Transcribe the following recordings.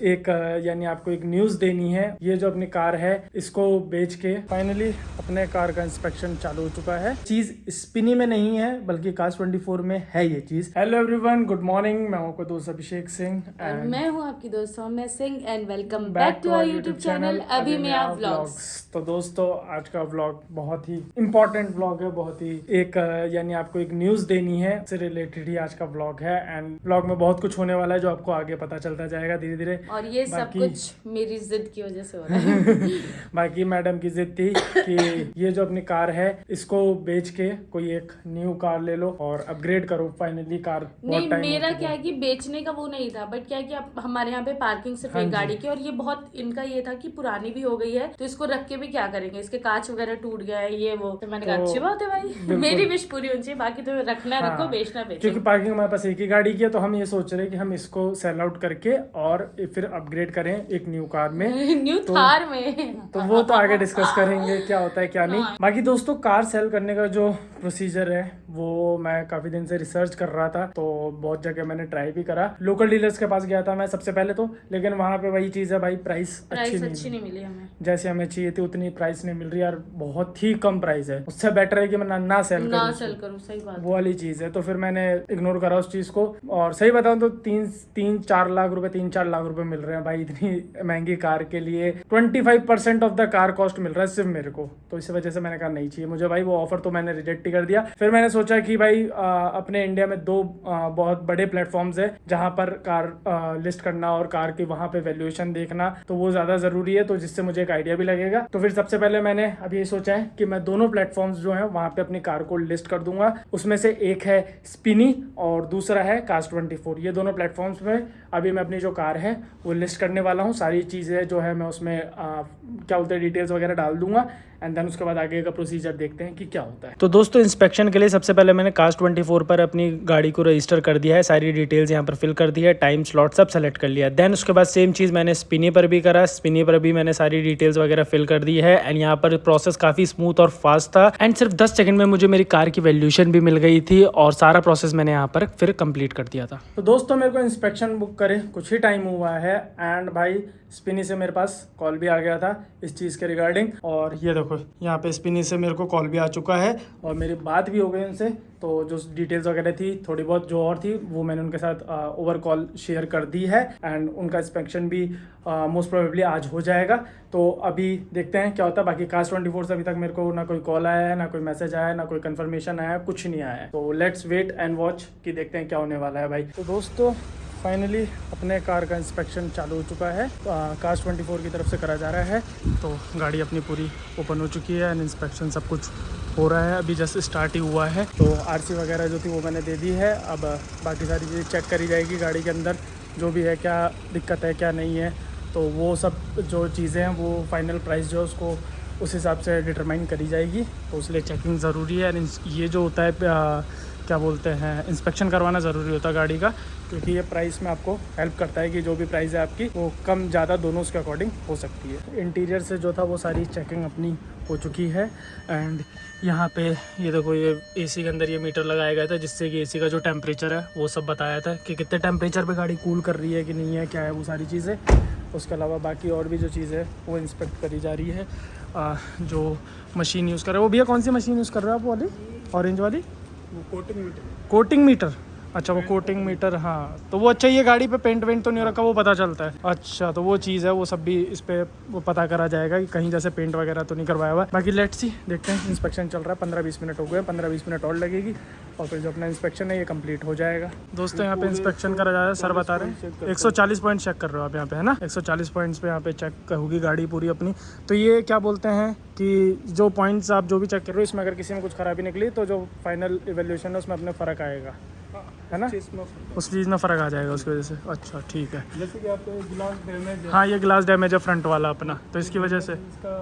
एक यानी आपको एक न्यूज़ देनी है। ये जो अपनी कार है इसको बेच के फाइनली अपने कार का इंस्पेक्शन चालू हो चुका है। चीज स्पिनी में नहीं है बल्कि कार्स 24 में है ये चीज। Hello everyone, good morning. मैं हूं आपका दोस्त अभिषेक सिंह और मैं हूं आपकी दोस्त Saumya Singh and welcome back to our YouTube channel अभी मैं आप व्लॉग्स। तो दोस्तों आज का व्लॉग बहुत ही इम्पोर्टेंट व्लॉग है, बहुत ही एक यानी आपको एक न्यूज़ देनी है से रिलेटेड ही आज का व्लॉग है। एंड व्लॉग में बहुत कुछ होने वाला है जो आपको आगे पता चलता जाएगा धीरे धीरे। और ये सब कुछ मेरी जिद की वजह से हो रहा है। बाकी मैडम की जिद थी कि ये जो अपनी कार है इसको बेच के कोई एक न्यू कार ले लो और अपग्रेड करो फाइनली कार। नहीं, मेरा क्या है कि बेचने का वो नहीं था, बट क्या है कि अब हमारे यहाँ पे पार्किंग सिर्फ एक गाड़ी की, और ये बहुत इनका ये था कि पुरानी भी हो गई है तो इसको रख के भी क्या करेंगे, इसके कांच वगैरह टूट गया है ये वो। तो मैंने कहा अच्छी बात है भाई, मेरी विश पूरी होनी चाहिए, बाकी तो रखना रखो, बेचना बेचो। क्योंकि पार्किंग हमारे पास एक ही गाड़ी की है तो हम ये सोच रहे हैं कि हम इसको सेल आउट करके और फिर अपग्रेड करें एक न्यू कार में, न्यू थार में। तो वो तो आगे डिस्कस करेंगे क्या होता है क्या नहीं। बाकी दोस्तों कार सेल करने का जो प्रोसीजर है वो मैं काफी दिन से रिसर्च कर रहा था, तो बहुत जगह मैंने ट्राई भी करा। लोकल डीलर्स के पास गया था मैं सबसे पहले तो, लेकिन वहाँ पे वही चीज है भाई, प्राइस अच्छी नहीं मिली हमें, जैसे हमें चाहिए थी उतनी प्राइस नहीं मिल रही यार, बहुत ही कम प्राइस है। उससे बेटर है कि मैं ना सेल करूँ, सही बात, वो वाली चीज है। तो फिर मैंने इग्नोर करा उस चीज को, और सही बताऊं तो 3-4 लाख रुपए मिल रहे हैं भाई इतनी महंगी कार के लिए। 25% ऑफ द कार कॉस्ट मिल रहा है सिर्फ मेरे को, तो इस वजह से मैंने कहा नहीं चाहिए मुझे भाई वो ऑफर, तो मैंने रिजेक्ट ही कर दिया। फिर मैंने सोचा कि भाई अपने इंडिया में दो बहुत बड़े प्लेटफॉर्म्स है जहां पर कार लिस्ट करना और कार की वहां पे वैल्यूएशन देखना, तो वो ज्यादा जरूरी है, तो जिससे मुझे एक आइडिया भी लगेगा। तो फिर सबसे पहले मैंने अभी ये सोचा है कि मैं दोनों प्लेटफॉर्म्स जो है वहां पे अपनी कार को लिस्ट कर दूंगा। उसमें से एक है स्पिनी और दूसरा है कार्स 24। ये दोनों प्लेटफॉर्म्स में अभी मैं अपनी जो कार है वो लिस्ट करने वाला हूँ। सारी चीज़ें जो है मैं उसमें क्या बोलते हैं डिटेल्स वगैरह डाल दूंगा, एंड देन उसके बाद आगे का प्रोसीजर देखते हैं कि क्या होता है। तो दोस्तों इंस्पेक्शन के लिए सबसे पहले मैंने कार्स 24 पर अपनी गाड़ी को रजिस्टर कर दिया है, सारी डिटेल्स यहाँ पर फिल कर दी है, टाइम स्लॉट सब सेलेक्ट कर लिया। देन उसके बाद सेम चीज़ मैंने स्पिनी पर भी करा, स्पिनी पर भी मैंने सारी डिटेल्स वगैरह फिल कर दी है। एंड यहाँ पर प्रोसेस काफ़ी स्मूथ और फास्ट था, एंड सिर्फ 10 सेकंड में मुझे मेरी कार की वैल्यूएशन भी मिल गई थी, और सारा प्रोसेस मैंने यहाँ पर फिर कंप्लीट कर दिया था। तो दोस्तों मेरे को इंस्पेक्शन बुक करे कुछ ही टाइम हुआ है, एंड भाई स्पिनी से मेरे पास कॉल भी आ गया था इस चीज़ के रिगार्डिंग, और ये देखो यहाँ पे स्पिनी से मेरे को कॉल भी आ चुका है और मेरी बात भी हो गई उनसे। तो जो डिटेल्स वगैरह थी थोड़ी बहुत जो और थी वो मैंने उनके साथ ओवर कॉल शेयर कर दी है, एंड उनका इंस्पेक्शन भी मोस्ट प्रोबेबली आज हो जाएगा। तो अभी देखते हैं क्या होता है। बाकी कार्स 24 से अभी तक मेरे को ना कोई कॉल आया है, ना कोई मैसेज आया है, ना कोई कंफर्मेशन आया है, कुछ नहीं आया है। तो लेट्स वेट एंड वॉच कि देखते हैं क्या होने वाला है भाई। तो दोस्तों फाइनली अपने कार का इंस्पेक्शन चालू हो चुका है, कार्स 24 की तरफ से करा जा रहा है। तो गाड़ी अपनी पूरी ओपन हो चुकी है एंड इंस्पेक्शन सब कुछ हो रहा है, अभी जस्ट स्टार्ट ही हुआ है। तो आरसी वगैरह जो थी वो मैंने दे दी है, अब बाकी सारी चीज़ें चेक करी जाएगी गाड़ी के अंदर जो भी है, क्या दिक्कत है क्या नहीं है, तो वो सब जो चीज़ें हैं वो फाइनल प्राइस जो है उसको उस हिसाब से डिटरमाइन करी जाएगी, तो इसलिए चेकिंग ज़रूरी है। ये जो होता है क्या बोलते हैं इंस्पेक्शन करवाना ज़रूरी होता है गाड़ी का, क्योंकि ये प्राइस में आपको हेल्प करता है कि जो भी प्राइस है आपकी वो कम ज़्यादा दोनों उसके अकॉर्डिंग हो सकती है। इंटीरियर से जो था वो सारी चेकिंग अपनी हो चुकी है, एंड यहाँ पे ये देखो ये एसी के अंदर ये मीटर लगाया गया था जिससे कि एसी का जो टेम्परेचर है वो सब बताया था कि कितने टेम्परेचर पे गाड़ी कूल कर रही है कि नहीं है, क्या है वो सारी चीज़ें। उसके अलावा बाकी और भी जो चीज़ है वो इंस्पेक्ट करी जा रही है। जो मशीन यूज़ कर रहे हो वो भैया कौन सी मशीन यूज़ कर रहे हो आप वाली ऑरेंज वाली? वो कोटिंग मीटर। अच्छा वो कोटिंग मीटर, हाँ तो वो अच्छा, ये गाड़ी पे पेंट वेंट तो नहीं रखा वो पता चलता है। अच्छा तो वो चीज़ है वो सब भी इस पे वो पता करा जाएगा कि कहीं जैसे पेंट वगैरह तो नहीं करवाया हुआ है। बाकी लेट्स सी देखते हैं, इंस्पेक्शन चल रहा है, 15-20 मिनट हो गए, 15-20 मिनट और लगेगी और फिर जो अपना इंस्पेक्शन है ये कंप्लीट हो जाएगा। दोस्तों यहाँ पे इंस्पेक्शन करा जा रहा है, सर बता रहे हैं 140 पॉइंट चेक कर रहे हो आप यहाँ पे, है ना? 140 पॉइंट्स पे यहाँ पे चेक होगी गाड़ी पूरी अपनी। तो ये क्या बोलते हैं कि जो पॉइंट्स आप जो भी चेक कर रहे हो इसमें अगर किसी में कुछ खराबी निकली तो जो फाइनल इवेल्यूशन है उसमें अपने फ़र्क आएगा, है ना? उस चीज़ में फ़र्क आ जाएगा उसकी वजह से। अच्छा ठीक है, जैसे कि आपको ग्लास डैमेज है। हाँ ये ग्लास डैमेज है फ्रंट वाला अपना, तो इसकी वजह से इसका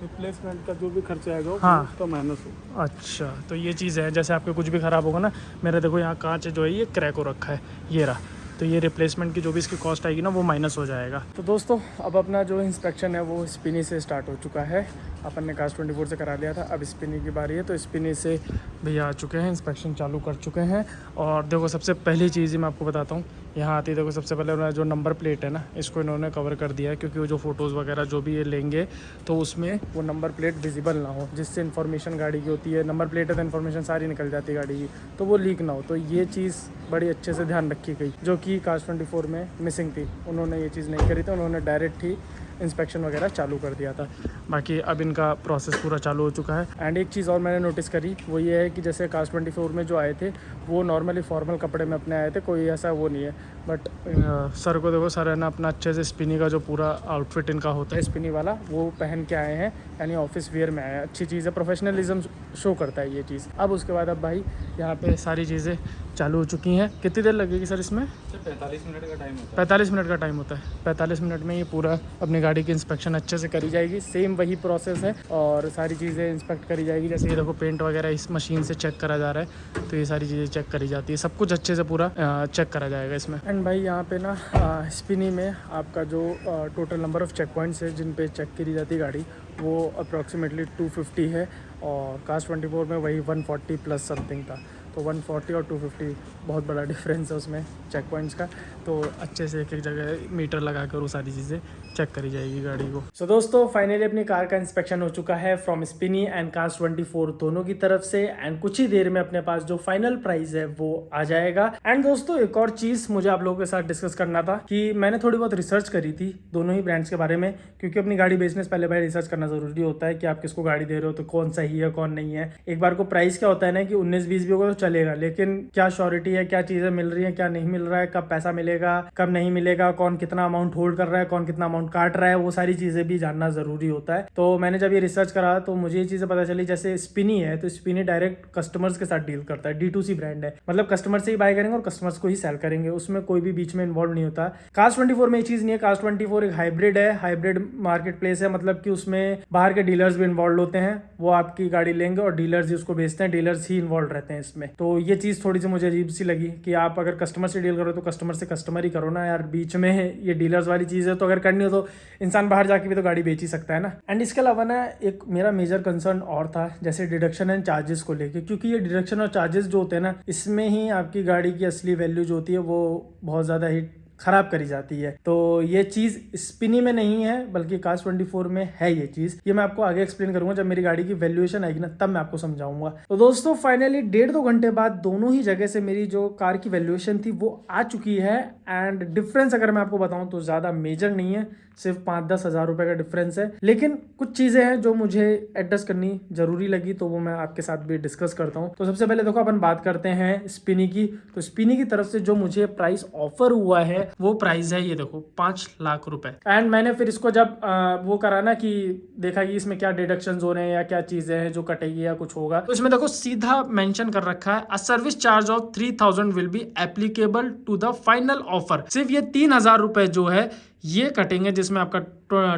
रिप्लेसमेंट का जो भी खर्चा आएगा हाँ उसका माइनस हो। अच्छा तो ये चीज़ है, जैसे आपके कुछ भी ख़राब होगा ना, मेरा देखो यहाँ कांच जो है ये क्रैक हो रखा है, ये रहा, तो ये रिप्लेसमेंट की जो भी इसकी कॉस्ट आएगी ना वो माइनस हो जाएगा। तो दोस्तों अब अपना जो इंस्पेक्शन है वो स्पिनी से स्टार्ट हो चुका है। अपन ने कार्स 24 से करा लिया था, अब स्पिनी की बारी है। तो स्पिनी से भैया आ चुके हैं, इंस्पेक्शन चालू कर चुके हैं। और देखो सबसे पहली चीज़ ही मैं आपको बताता हूँ, यहाँ आती देखो सबसे पहले उन्होंने जो नंबर प्लेट है ना इसको इन्होंने कवर कर दिया है, क्योंकि वो जो फ़ोटोज़ वगैरह जो भी ये लेंगे तो उसमें वो नंबर प्लेट विजिबल ना हो, जिससे इन्फॉर्मेशन गाड़ी की होती है। नंबर प्लेट है तो इन्फॉर्मेशन सारी निकल जाती है गाड़ी की, तो वो लीक ना हो। तो ये चीज़ बड़ी अच्छे से ध्यान रखी गई, जो कि कार्स 24 में मिसिंग थी। उन्होंने ये चीज़ नहीं करी थी, उन्होंने डायरेक्ट ही इंस्पेक्शन वगैरह चालू कर दिया था। बाकी अब इनका प्रोसेस पूरा चालू हो चुका है। एंड एक चीज़ और मैंने नोटिस करी वो ये है कि जैसे कार्स 24 में जो आए थे वो नॉर्मली फॉर्मल कपड़े में अपने आए थे, कोई ऐसा वो नहीं है। बट सर को देखो, सर है ना अपना अच्छे से स्पिनी का जो पूरा आउटफिट इनका होता है स्पिनी वाला वो पहन के आए हैं, यानी ऑफिस वेयर में आए हैं। अच्छी चीज़ है, प्रोफेशनलिज्म शो करता है ये चीज़। अब उसके बाद अब भाई यहाँ पे सारी चीज़ें चालू हो चुकी हैं। कितनी देर लगेगी सर इसमें? 45 मिनट का टाइम होता है। 45 मिनट का टाइम होता है। 45 मिनट में ये पूरा अपनी गाड़ी की इंस्पेक्शन अच्छे से करी जाएगी। सेम वही प्रोसेस है और सारी चीज़ें इंस्पेक्ट करी जाएगी। जैसे ये देखो पेंट वगैरह इस मशीन से चेक करा जा रहा है, तो ये सारी चीज़ें चेक करी जाती है। सब कुछ अच्छे से पूरा चेक करा जाएगा इसमें। एंड भाई यहाँ पे ना स्पिनी में आपका जो total number of check points है जिन पे चेक करी जाती है गाड़ी वो अप्रॉक्सीमेटली 250 है, और कार्स 24 में वही 140 प्लस समथिंग था। तो 140 और 250 बहुत बड़ा डिफरेंस है उसमें चेक पॉइंट्स का। तो अच्छे से एक एक जगह मीटर लगा कर वो सारी चीज़ें चेक करी जाएगी गाड़ी को। सो दोस्तों फाइनली अपनी कार का इंस्पेक्शन हो चुका है फ्रॉम स्पिनी एंड कार्स 24 दोनों की तरफ से। एंड कुछ ही देर में अपने पास जो फाइनल प्राइस है वो आ जाएगा। एंड दोस्तों एक और चीज़ मुझे आप लोगों के साथ डिस्कस करना था कि मैंने थोड़ी बहुत रिसर्च करी थी दोनों ही ब्रांड्स के बारे में, क्योंकि अपनी गाड़ी बेचने से पहले भाई रिसर्च करना जरूरी होता है कि आप किसको गाड़ी दे रहे हो तो कौन सही है कौन नहीं है। एक बार को प्राइस क्या होता है ना कि 19-20 भी होगा तो चलेगा, लेकिन क्या श्योरिटी है, क्या चीज़ें मिल रही है, क्या नहीं मिल रहा है, कब पैसा मिलेगा कब नहीं मिलेगा, कौन कितना अमाउंट होल्ड कर रहा है, कौन कितना अमाउंट काट रहा है, वो सारी चीज़ें भी जानना ज़रूरी होता है। तो मैंने जब ये रिसर्च करा तो मुझे ये चीज़ें पता चली, जैसे स्पिनी है तो स्पिनी डायरेक्ट कस्टमर्स के साथ डील करता है, D2C ब्रांड है, मतलब कस्टमर से ही बाय करेंगे और कस्टमर्स को ही सेल करेंगे, उसमें कोई भी बीच में इन्वॉल्व नहीं होता। कार्स 24 में ये चीज़ नहीं है। कार्स 24 एक हाइब्रिड है, हाइब्रिड मार्केट प्लेस है, मतलब कि उसमें बाहर के डीलर्स भी इन्वॉल्व होते हैं, वो आपकी गाड़ी लेंगे और डीलर्स ही उसको बेचते हैं, डीलर्स ही इन्वॉल्व रहते हैं इसमें। तो ये चीज़ थोड़ी सी मुझे अजीब सी लगी कि आप अगर कस्टमर से डील करो तो कस्टमर से कस्टमर ही करो ना यार, बीच में ये डीलर्स वाली चीज़ है। तो अगर करनी हो तो इंसान बाहर जाके भी तो गाड़ी बेच ही सकता है ना। एंड इसके अलावा ना एक मेरा मेजर कंसर्न और था, जैसे डिडक्शन एंड चार्जेस को लेके, क्योंकि ये डिडक्शन और चार्जेस जो होते हैं ना इसमें ही आपकी गाड़ी की असली वैल्यू जो होती है वो बहुत ज़्यादा ही खराब करी जाती है। तो ये चीज़ स्पिनी में नहीं है बल्कि कार्स 24 में है ये चीज़। ये मैं आपको आगे एक्सप्लेन करूंगा जब मेरी गाड़ी की वैल्यूएशन आएगी ना, तब मैं आपको समझाऊंगा। तो दोस्तों फाइनली 1.5-2 घंटे बाद दोनों ही जगह से मेरी जो कार की वैल्यूएशन थी वो आ चुकी है। एंड डिफरेंस अगर मैं आपको बताऊं तो ज़्यादा मेजर नहीं है, सिर्फ 5-10 हज़ार रुपए का डिफरेंस है, लेकिन कुछ चीज़ें हैं जो मुझे एडजस्ट करनी जरूरी लगी, तो वो मैं आपके साथ भी डिस्कस करता हूँ। तो सबसे पहले देखो अपन बात करते हैं स्पिनी की। तो स्पिनी की तरफ से जो मुझे प्राइस ऑफर हुआ है वो प्राइस है ये देखो 5 लाख रुपए। एंड मैंने फिर इसको जब वो करा ना कि देखा कि इसमें क्या डिडक्शन हो रहे हैं या क्या चीज़ें हैं जो कटेगी या कुछ होगा, तो इसमें देखो सीधा मेंशन कर रखा है, a service charge of 3000 will be applicable to the final offer. सिर्फ ये 3000 रुपए जो है ये कटेंगे, जिसमें आपका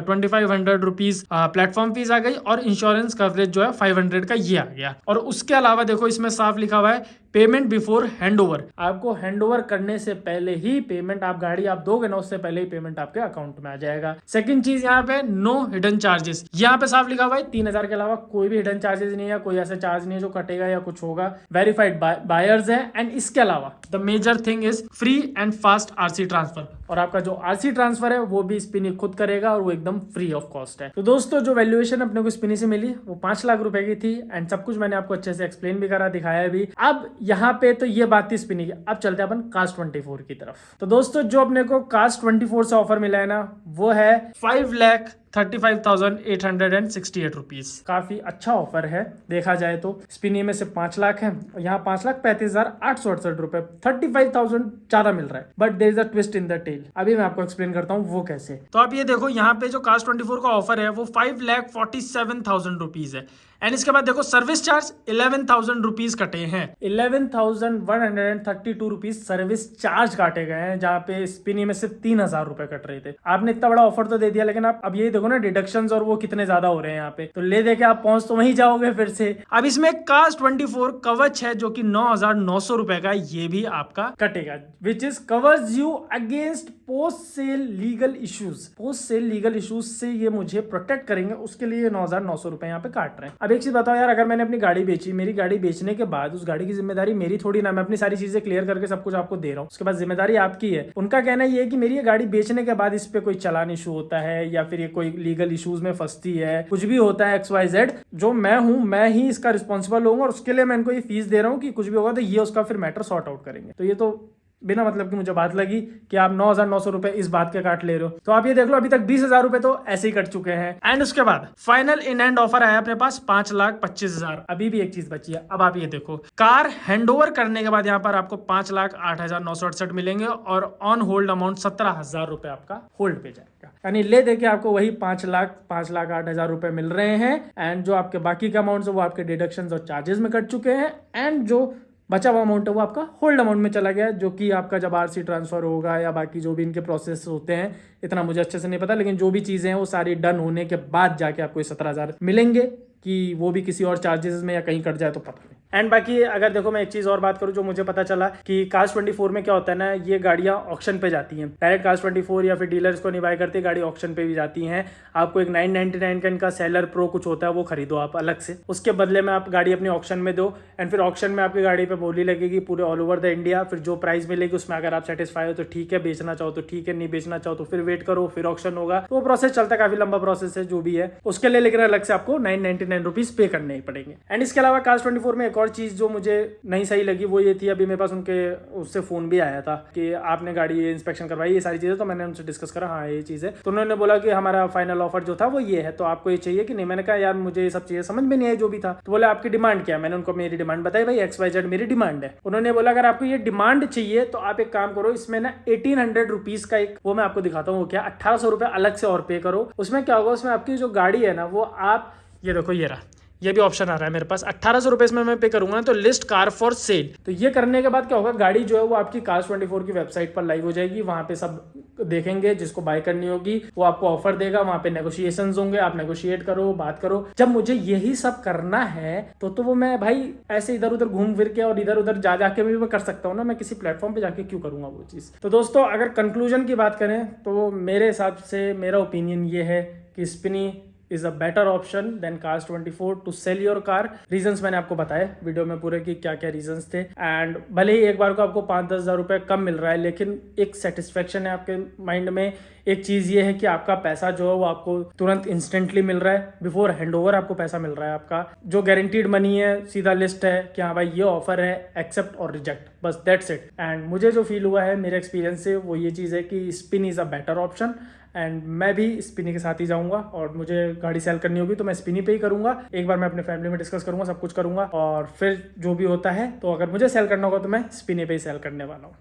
2500 रुपीज प्लेटफॉर्म फीस आ गई और इंश्योरेंस कवरेज जो है 500 का ये आ गया। और उसके अलावा देखो इसमें साफ लिखा हुआ है पेमेंट बिफोर हैंडओवर। आपको हैंडओवर करने से पहले ही पेमेंट, आप गाड़ी आप दोगे ना उससे पहले ही पेमेंट आपके अकाउंट में आ जाएगा। सेकंड चीज यहाँ पे नो हिडन चार्जेस, यहाँ पे साफ लिखा हुआ है 3000 के अलावा कोई भी हिडन चार्जेस नहीं है, कोई ऐसा चार्ज नहीं है जो कटेगा या कुछ होगा। वेरीफाइड बायर्स है। एंड इसके अलावा the major thing is free and fast RC transfer, और आपका जो आरसी ट्रांसफर है वो भी स्पिनी खुद करेगा और वो एकदम फ्री ऑफ कॉस्ट है। तो दोस्तों जो वैल्यूएशन अपने को स्पिनी से मिली वो 5 लाख रुपए की थी। एंड सब कुछ मैंने आपको अच्छे से एक्सप्लेन भी करा, दिखाया भी। अब यहाँ पे तो ये बात थी स्पिनी की। अब चलते हैं अपन कार्स 24 की तरफ। तो दोस्तों जो अपने को कार्स 24 से ऑफर मिला है ना वो है 5,35,868 रुपीज। काफी अच्छा ऑफर है देखा जाए तो। स्पिनी में से 5 लाख है, यहाँ 5,35,868 रुपए, 35,000 ज्यादा मिल रहा है। But there is a twist in the tale, अभी मैं आपको एक्सप्लेन करता हूँ वो कैसे। तो आप ये देखो यहाँ पे जो कार्स 24 का ऑफर है वो 5,47,000 रुपीज है। एंड इसके बाद देखो सर्विस चार्ज 11,000 रुपीज कटे हैं, 11,132 रुपीज सर्विस चार्ज काटे गए हैं, जहाँ पे स्पिनी में सिर्फ 3,000 रुपए कट रहे थे। आपने इतना बड़ा ऑफर तो दे दिया, लेकिन आप अब ये देखो ना डिडक्शंस और वो कितने ज्यादा हो रहे हैं यहाँ पे, तो ले दे के आप पहुंच तो वहीं जाओगे फिर से। अब इसमें कार्स 24 कवच है जो कि 9,900 रुपए का, ये भी आपका कटेगा, which is covers you against post sale legal issues. Post sale legal issues से ये मुझे प्रोटेक्ट करेंगे, उसके लिए 9,900 रुपए यहाँ पे काट रहे हैं। अब एक चीज बताओ यार, अगर मैंने अपनी गाड़ी बेची, मेरी गाड़ी बेचने के बाद उस गाड़ी की जिम्मेदारी मेरी थोड़ी ना, मैं अपनी सारी चीजें क्लियर करके सब कुछ आपको दे रहा हूँ, उसके बाद जिम्मेदारी आपकी है। उनका कहना ये है कि मेरी ये गाड़ी बेचने के बाद इस पे कोई चालान इशू होता है या फिर ये कोई लीगल इश्यूज में फंसती है, कुछ भी होता है XYZ, जो मैं हूँ मैं ही इसका रिस्पॉन्सिबल होऊंगा, और उसके लिए मैं इनको ये फीस दे रहा हूँ कि कुछ भी होगा तो ये उसका फिर मैटर सॉर्ट आउट करेंगे। तो ये तो बिना मतलब की मुझे बात लगी कि आप 9,900 रुपए इस बात के काट ले रहे हो। तो आप ये देख लो, अभी तक 20,000 रुपए तो ऐसे ही कट चुके हैं। एंड उसके बाद फाइनल इन एंड ऑफर आया अपने पास 5,25,000। अभी भी एक चीज बची है, अब आप ये देखो, कार हैंडओवर करने के बाद यहाँ पर आपको 5,08,968 मिलेंगे और ऑन होल्ड अमाउंट 17,000 रुपए आपका होल्ड पे जाएगा। यानी ले दे के आपको वही 5,08,000 रुपए मिल रहे हैं। एंड जो आपके बाकी का अमाउंट है वो आपके डिडक्शन और चार्जेस में कट चुके हैं, एंड जो बचा हुआ अमाउंट है वो आपका होल्ड अमाउंट में चला गया, जो कि आपका जब RC ट्रांसफर होगा या बाकी जो भी इनके प्रोसेस होते हैं, इतना मुझे अच्छे से नहीं पता, लेकिन जो भी चीजें हैं वो सारी डन होने के बाद जाके आपको 17,000 मिलेंगे, कि वो भी किसी और चार्जेस में या कहीं कट जाए तो पता नहीं। एंड बाकी अगर देखो, मैं एक चीज और बात करूं जो मुझे पता चला कि कार्स 24 में क्या होता है ना, ये गाड़ियां ऑक्शन पे जाती हैं डायरेक्ट। कार्स 24 या फिर डीलर्स को नहीं बाय करती, गाड़ी ऑक्शन पे भी जाती हैं। आपको एक 999 का इनका सेलर प्रो कुछ होता है, वो खरीदो आप अलग से, उसके बदले में आप गाड़ी अपनी ऑक्शन में दो, एंड फिर ऑक्शन में आपकी गाड़ी पे बोली लगेगी पूरे ऑल ओवर द इंडिया। फिर जो प्राइस मिलेगी उसमें अगर आप सेटिस्फाई हो तो ठीक है, बेचना चाहो तो ठीक है, नहीं बेचना चाहो तो फिर वेट करो, फिर ऑक्शन होगा। तो वो प्रोसेस चलता है, काफी लंबा प्रोसेस है जो भी है उसके लिए, लेकिन अलग से आपको 999 रुपीज पे करने ही पड़ेंगे। एंड इसके अलावा कार्स 24 में एक और चीज जो मुझे नहीं सही लगी वो ये थी, अभी मेरे पास उनके उससे फोन भी आया था कि आपने गाड़ी इंस्पेक्शन करवाई, ये सारी चीजें, तो मैंने उनसे डिस्कस करा, हाँ ये चीज है। तो उन्होंने बोला कि हमारा फाइनल ऑफर जो था वो ये है, तो आपको ये चाहिए कि नहीं। मैंने कहा यार मुझे ये सब चीजें समझ में नहीं आई जो भी था। तो बोले आपकी डिमांड क्या है। मैंने उनको मेरी डिमांड बताई, भाई XYZ मेरी डिमांड है। उन्होंने बोला अगर आपको ये डिमांड चाहिए तो आप एक काम करो, इसमें ना 1,800 रुपीज का एक, वो मैं आपको दिखाता हूँ वो क्या, 1,800 रुपए अलग से और पे करो। उसमें क्या होगा, उसमें आपकी जो गाड़ी है ना वो आप, ये देखो ये रहा, ये भी ऑप्शन आ रहा है मेरे पास, 1,800 रुपए इसमें मैं पे करूंगा ना, तो लिस्ट कार फॉर सेल। तो ये करने के बाद क्या होगा, गाड़ी जो है वो आपकी कार्स 24 की वेबसाइट पर लाइव हो जाएगी, वहां पे सब देखेंगे, जिसको बाय करनी होगी वो आपको ऑफर देगा, वहां पे नेगोशिएशंस होंगे, आप नेगोशिएट करो, बात करो। जब मुझे यही सब करना है तो वो मैं भाई ऐसे इधर उधर घूम फिर के और इधर उधर जा जाके भी मैं कर सकता हूँ ना, मैं किसी प्लेटफॉर्म पे जाके क्यों करूंगा वो चीज। तो दोस्तों अगर कंक्लूजन की बात करें तो मेरे हिसाब से मेरा ओपिनियन ये है कि Spini is a better option than Cars 24 to sell your car। Reasons मैंने आपको बताए वीडियो में पूरे कि क्या क्या रीजंस थे। एंड भले ही एक बार को आपको 5-10 हज़ार रुपये कम मिल रहा है, लेकिन एक सेटिस्फेक्शन है आपके माइंड में। एक चीज़ ये है कि आपका पैसा जो है वो आपको तुरंत इंस्टेंटली मिल रहा है, बिफोर हैंडओवर आपको पैसा मिल रहा है। आपका जो गारंटीड मनी है, सीधा लिस्ट है कि हाँ भाई ये ऑफर है, एक्सेप्ट और रिजेक्ट, बस दैट्स इट। एंड मुझे जो फील हुआ है मेरे एक्सपीरियंस से वो ये चीज़ है कि spin is a better option. And मैं भी स्पिनी के साथ ही जाऊंगा, और मुझे गाड़ी सेल करनी होगी तो मैं स्पिनी पे ही करूंगा। एक बार मैं अपने फैमिली में डिस्कस करूंगा, सब कुछ करूंगा, और फिर जो भी होता है, तो अगर मुझे सेल करना होगा तो मैं स्पिनी पे ही सेल करने वाला हूँ।